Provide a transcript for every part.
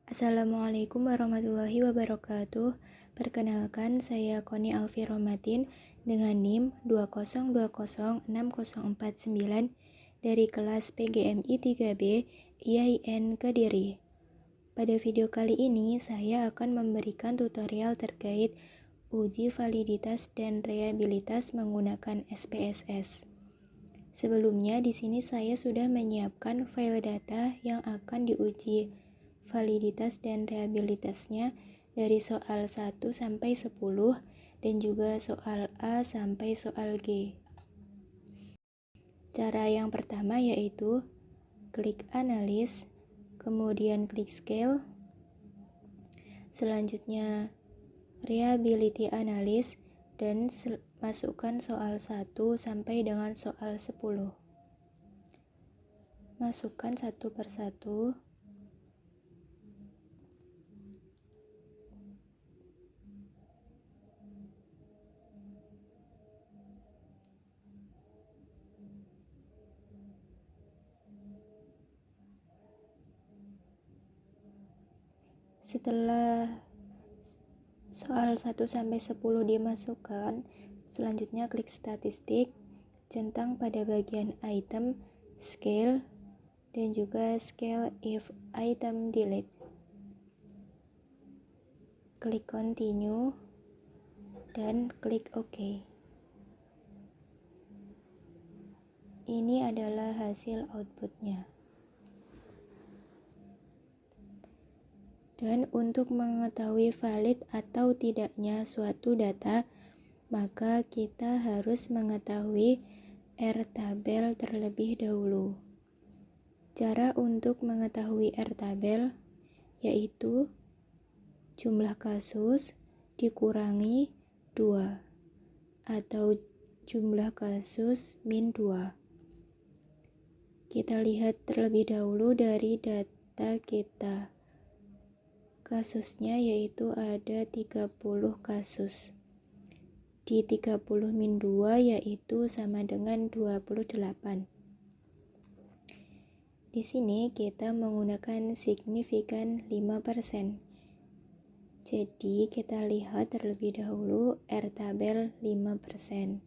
Assalamualaikum warahmatullahi wabarakatuh. Perkenalkan, saya Koni Alfi Romatin dengan NIM 2020604 dari kelas PGMI 3B IAIN Kediri. Pada video kali ini, saya akan memberikan tutorial terkait uji validitas dan reliabilitas menggunakan SPSS. Sebelumnya, di sini saya sudah menyiapkan file data yang akan diuji validitas dan reliabilitasnya dari soal 1 sampai 10 dan juga soal A sampai soal G. Cara yang pertama yaitu klik analis, kemudian klik scale, selanjutnya reliability analysis dan masukkan soal 1 sampai dengan soal 10. Masukkan satu persatu. Setelah soal 1 sampai 10 dimasukkan, selanjutnya klik statistik, centang pada bagian item, scale, dan juga scale if item delete. Klik continue dan klik OK. Ini adalah hasil outputnya. Dan untuk mengetahui valid atau tidaknya suatu data, maka kita harus mengetahui R-tabel terlebih dahulu. Cara untuk mengetahui R-tabel yaitu jumlah kasus dikurangi 2 atau jumlah kasus min 2. Kita lihat terlebih dahulu dari data kita. Kasusnya yaitu ada 30 kasus. Di 30 min 2 yaitu sama dengan 28. Di sini kita menggunakan signifikan 5%. Jadi kita lihat terlebih dahulu R-tabel 5%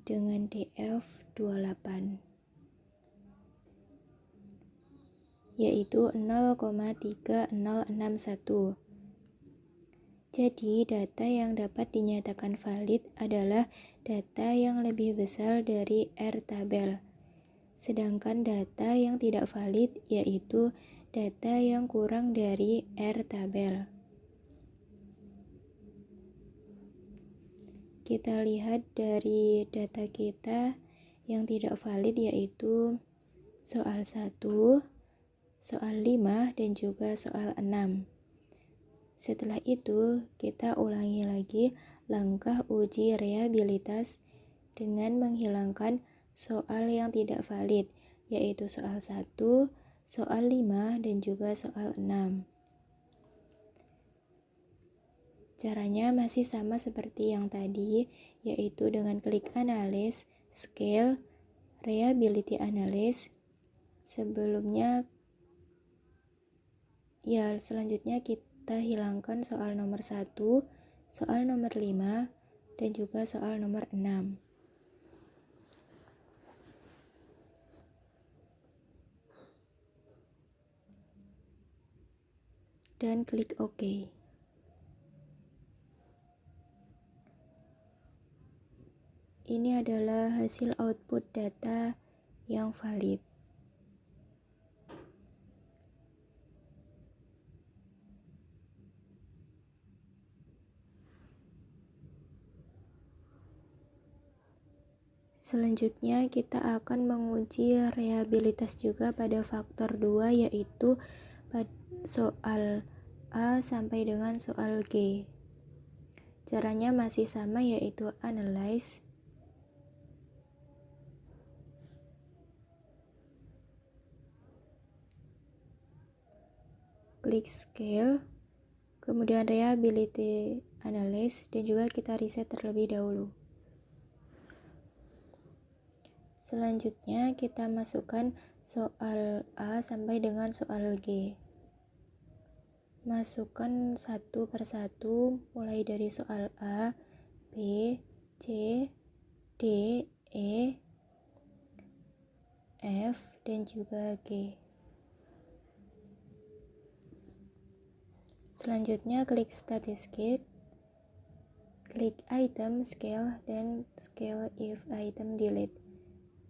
dengan DF 28. Yaitu 0,3061. Jadi data yang dapat dinyatakan valid adalah data yang lebih besar dari R-tabel. Sedangkan data yang tidak valid yaitu data yang kurang dari R-tabel. Kita lihat dari data kita yang tidak valid yaitu soal 1, soal 5, dan juga soal 6. Setelah itu, kita ulangi lagi langkah uji reliabilitas dengan menghilangkan soal yang tidak valid, yaitu soal 1, soal 5, dan juga soal 6. Caranya masih sama seperti yang tadi, yaitu dengan klik analis, scale, reliability analysis. Selanjutnya kita hilangkan soal nomor 1, soal nomor 5, dan juga soal nomor 6. Dan klik OK. Ini adalah hasil output data yang valid. Selanjutnya kita akan menguji reliabilitas juga pada faktor 2 yaitu pada soal A sampai dengan soal G. Caranya masih sama yaitu analyze, klik scale, kemudian reliability analysis, dan juga kita riset terlebih dahulu. Selanjutnya kita masukkan soal A sampai dengan soal G. masukkan satu persatu mulai dari soal A, B, C, D, E, F, dan juga G. Selanjutnya klik statistik, klik item scale, dan scale if item delete.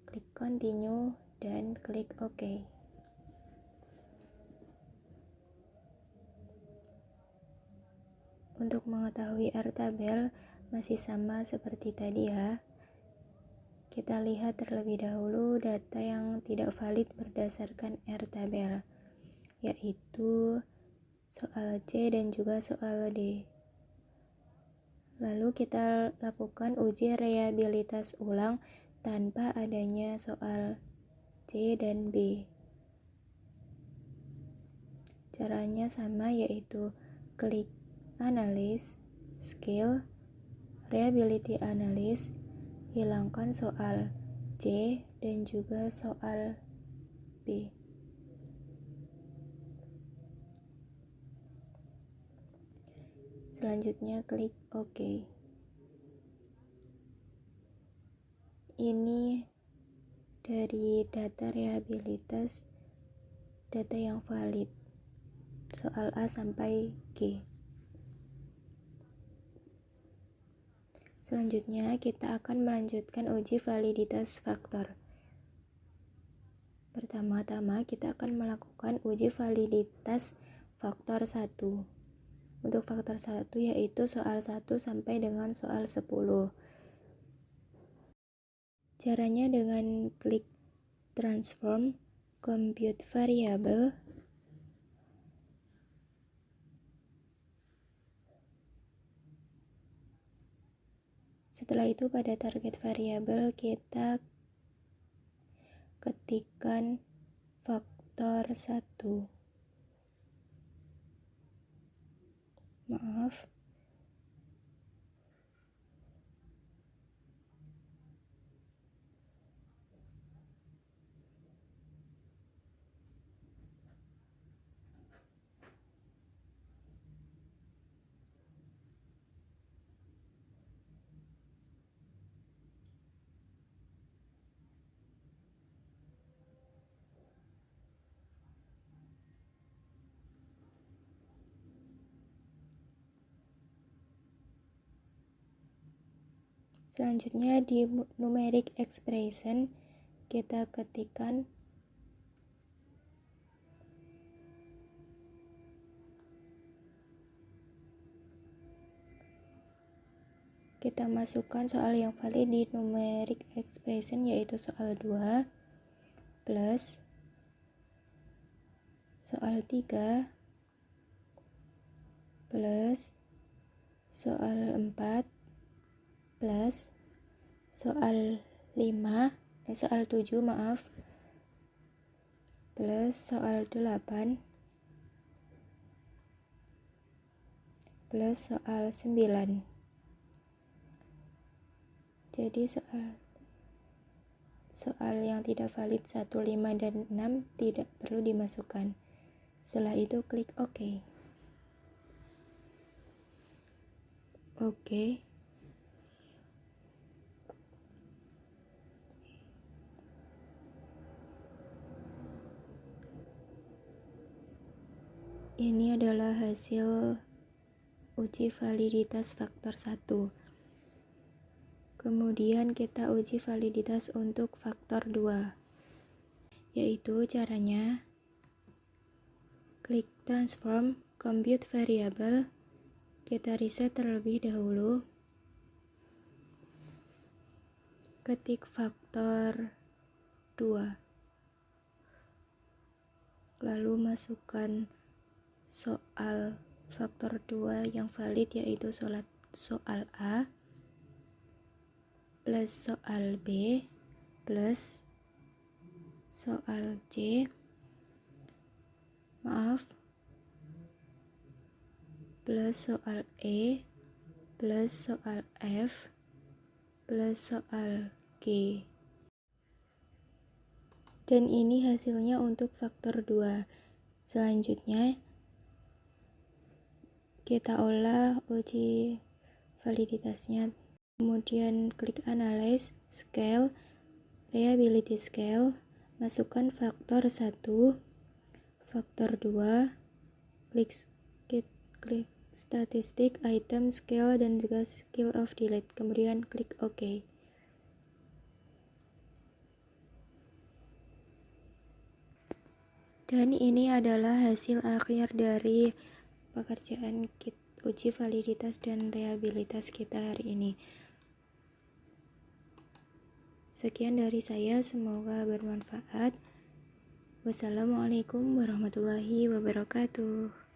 Klik continue dan klik OK. Untuk mengetahui R tabel masih sama seperti tadi ya. Kita lihat terlebih dahulu data yang tidak valid berdasarkan R tabel, yaitu soal C dan juga soal D. Lalu kita lakukan uji reliabilitas ulang tanpa adanya soal C dan B. Caranya sama, yaitu klik Analysis, Skill, Reliability Analysis, hilangkan soal C dan juga soal B. Selanjutnya klik OK. Ini dari data reliabilitas, data yang valid, soal A sampai G. Selanjutnya kita akan melanjutkan uji validitas faktor. Pertama-tama kita akan melakukan uji validitas faktor 1. Untuk faktor 1 yaitu soal 1 sampai dengan soal 10. Caranya dengan klik transform compute variable, setelah itu pada target variabel kita ketikkan faktor 1. Maaf. Selanjutnya di numeric expression kita ketikkan kita masukkan soal yang valid di numeric expression, yaitu soal 2 plus soal 3 plus soal 4 plus soal 7 plus soal 8 plus soal 9. Jadi soal yang tidak valid 1, 5, dan 6 tidak perlu dimasukkan. Setelah itu klik OK. Oke. Ini adalah hasil uji validitas faktor 1. Kemudian kita uji validitas untuk faktor 2. Yaitu caranya klik transform compute variable, kita reset terlebih dahulu, ketik faktor 2, lalu masukkan soal faktor 2 yang valid, yaitu soal A plus soal B plus soal C plus soal E plus soal F plus soal G. Dan ini hasilnya untuk faktor 2. Selanjutnya kita olah uji validitasnya. Kemudian klik Analyze Scale, Reliability Scale, masukkan faktor 1, faktor 2, klik statistik, item, scale, dan juga skill of delete, kemudian klik OK. Dan ini adalah hasil akhir dari pekerjaan kit uji validitas dan reliabilitas kita hari ini. Sekian dari saya, semoga bermanfaat. Wassalamualaikum warahmatullahi wabarakatuh.